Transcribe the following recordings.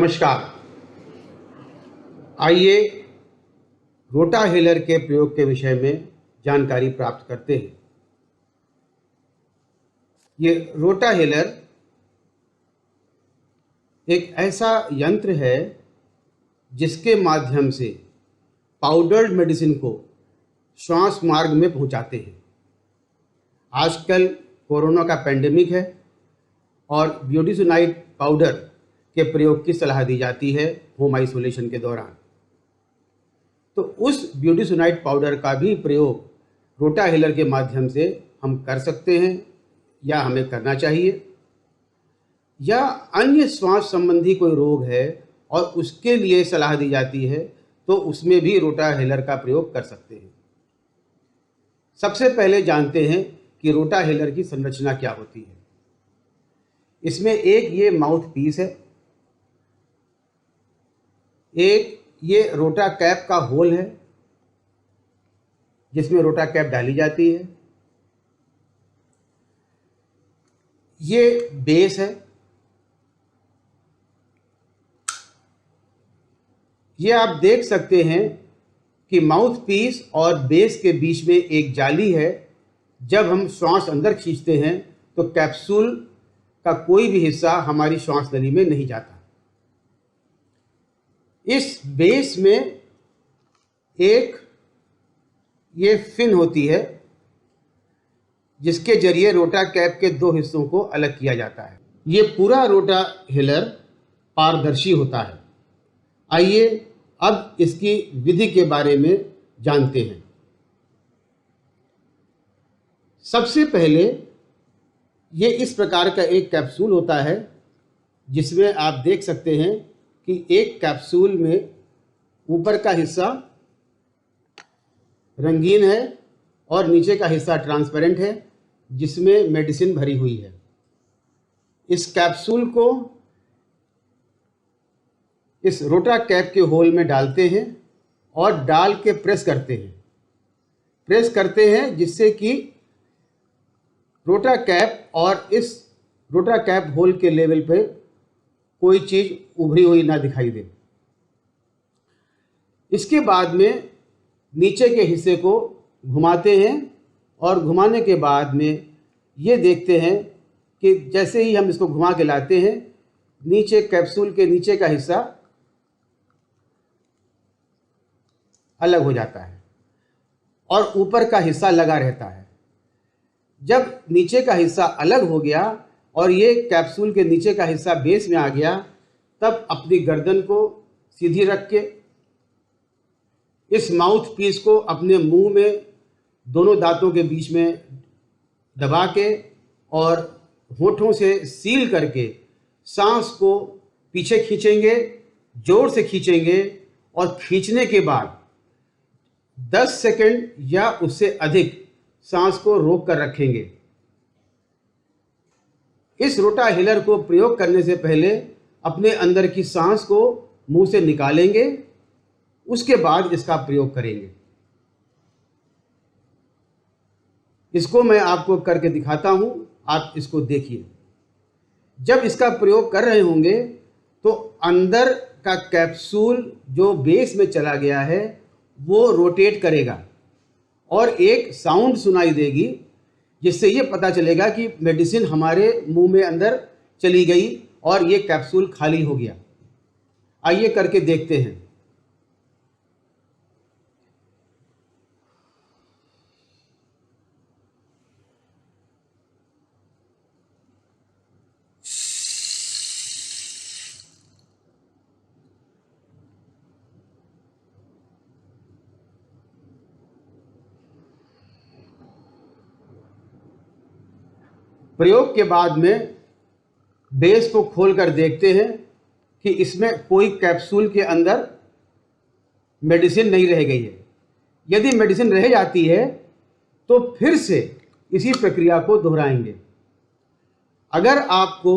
नमस्कार। आइए रोटाहेलर के प्रयोग के विषय में जानकारी प्राप्त करते हैं। ये रोटाहेलर एक ऐसा यंत्र है जिसके माध्यम से पाउडर्ड मेडिसिन को श्वास मार्ग में पहुंचाते हैं। आजकल कोरोना का पेंडेमिक है और ब्यूटीसोनाइट पाउडर के प्रयोग की सलाह दी जाती है होम आइसोलेशन के दौरान। तो उस ब्यूटीसोनाइट पाउडर का भी प्रयोग रोटाहेलर के माध्यम से हम कर सकते हैं या हमें करना चाहिए, या अन्य श्वास संबंधी कोई रोग है और उसके लिए सलाह दी जाती है तो उसमें भी रोटाहेलर का प्रयोग कर सकते हैं। सबसे पहले जानते हैं कि रोटाहेलर की संरचना क्या होती है। इसमें एक ये माउथ पीस है, एक ये रोटा कैप का होल है जिसमें रोटा कैप डाली जाती है, ये बेस है, ये आप देख सकते हैं कि माउथ पीस और बेस के बीच में एक जाली है। जब हम श्वास अंदर खींचते हैं तो कैप्सूल का कोई भी हिस्सा हमारी श्वास नली में नहीं जाता। इस बेस में एक ये फिन होती है जिसके जरिए रोटा कैप के दो हिस्सों को अलग किया जाता है। ये पूरा रोटाहेलर पारदर्शी होता है। आइए अब इसकी विधि के बारे में जानते हैं। सबसे पहले ये इस प्रकार का एक कैप्सूल होता है जिसमें आप देख सकते हैं कि एक कैप्सूल में ऊपर का हिस्सा रंगीन है और नीचे का हिस्सा ट्रांसपेरेंट है जिसमें मेडिसिन भरी हुई है। इस कैप्सूल को इस रोटा कैप के होल में डालते हैं और डाल के प्रेस करते हैं जिससे कि रोटा कैप और इस रोटा कैप होल के लेवल पे कोई चीज़ उभरी हुई ना दिखाई दे। इसके बाद में नीचे के हिस्से को घुमाते हैं और घुमाने के बाद में ये देखते हैं कि जैसे ही हम इसको घुमा के लाते हैं नीचे कैप्सूल के नीचे का हिस्सा अलग हो जाता है और ऊपर का हिस्सा लगा रहता है। जब नीचे का हिस्सा अलग हो गया और ये कैप्सूल के नीचे का हिस्सा बेस में आ गया, तब अपनी गर्दन को सीधी रख के इस माउथ पीस को अपने मुंह में दोनों दांतों के बीच में दबा के और होठों से सील करके सांस को पीछे खींचेंगे, जोर से खींचेंगे और खींचने के बाद 10 सेकंड या उससे अधिक सांस को रोक कर रखेंगे। इस रोटाहेलर को प्रयोग करने से पहले अपने अंदर की सांस को मुंह से निकालेंगे, उसके बाद इसका प्रयोग करेंगे। इसको मैं आपको करके दिखाता हूं, आप इसको देखिए। जब इसका प्रयोग कर रहे होंगे तो अंदर का कैप्सूल जो बेस में चला गया है वो रोटेट करेगा और एक साउंड सुनाई देगी जिससे ये पता चलेगा कि मेडिसिन हमारे मुंह में अंदर चली गई और ये कैप्सूल खाली हो गया। आइए करके देखते हैं। प्रयोग के बाद में बेस को खोलकर देखते हैं कि इसमें कोई कैप्सूल के अंदर मेडिसिन नहीं रह गई है। यदि मेडिसिन रह जाती है तो फिर से इसी प्रक्रिया को दोहराएंगे। अगर आपको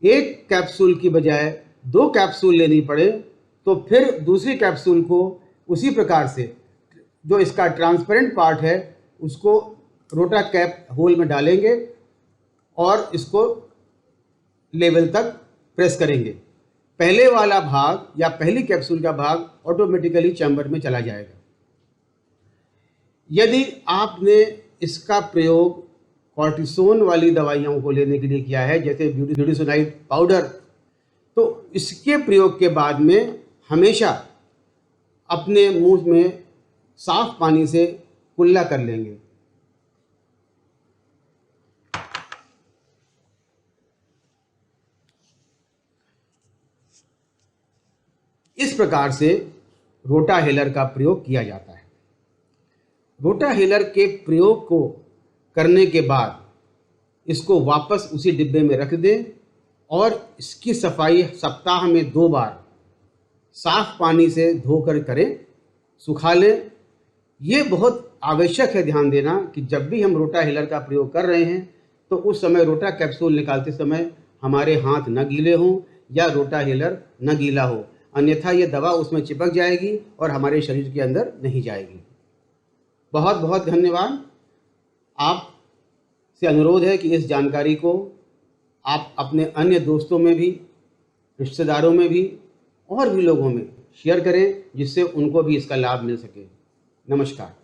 एक कैप्सूल की बजाय 2 कैप्सूल लेनी पड़े तो फिर दूसरी कैप्सूल को उसी प्रकार से जो इसका ट्रांसपेरेंट पार्ट है उसको रोटा कैप होल में डालेंगे और इसको लेवल तक प्रेस करेंगे। पहले वाला भाग या पहली कैप्सूल का भाग ऑटोमेटिकली चैम्बर में चला जाएगा। यदि आपने इसका प्रयोग कॉर्टिसोन वाली दवाइयों को लेने के लिए किया है, जैसे ब्यूटीसोनाइड पाउडर, तो इसके प्रयोग के बाद में हमेशा अपने मुंह में साफ पानी से कुल्ला कर लेंगे। इस प्रकार से रोटाहेलर का प्रयोग किया जाता है। रोटाहेलर के प्रयोग को करने के बाद इसको वापस उसी डिब्बे में रख दें और इसकी सफाई सप्ताह में 2 बार साफ पानी से धोकर करें, सुखा लें। ये बहुत आवश्यक है ध्यान देना कि जब भी हम रोटाहेलर का प्रयोग कर रहे हैं तो उस समय रोटा कैप्सूल निकालते समय हमारे हाथ न गीले हों या रोटाहेलर न गीला हो, अन्यथा ये दवा उसमें चिपक जाएगी और हमारे शरीर के अंदर नहीं जाएगी। बहुत बहुत धन्यवाद। आपसे अनुरोध है कि इस जानकारी को आप अपने अन्य दोस्तों में भी, रिश्तेदारों में भी और भी लोगों में शेयर करें, जिससे उनको भी इसका लाभ मिल सके। नमस्कार।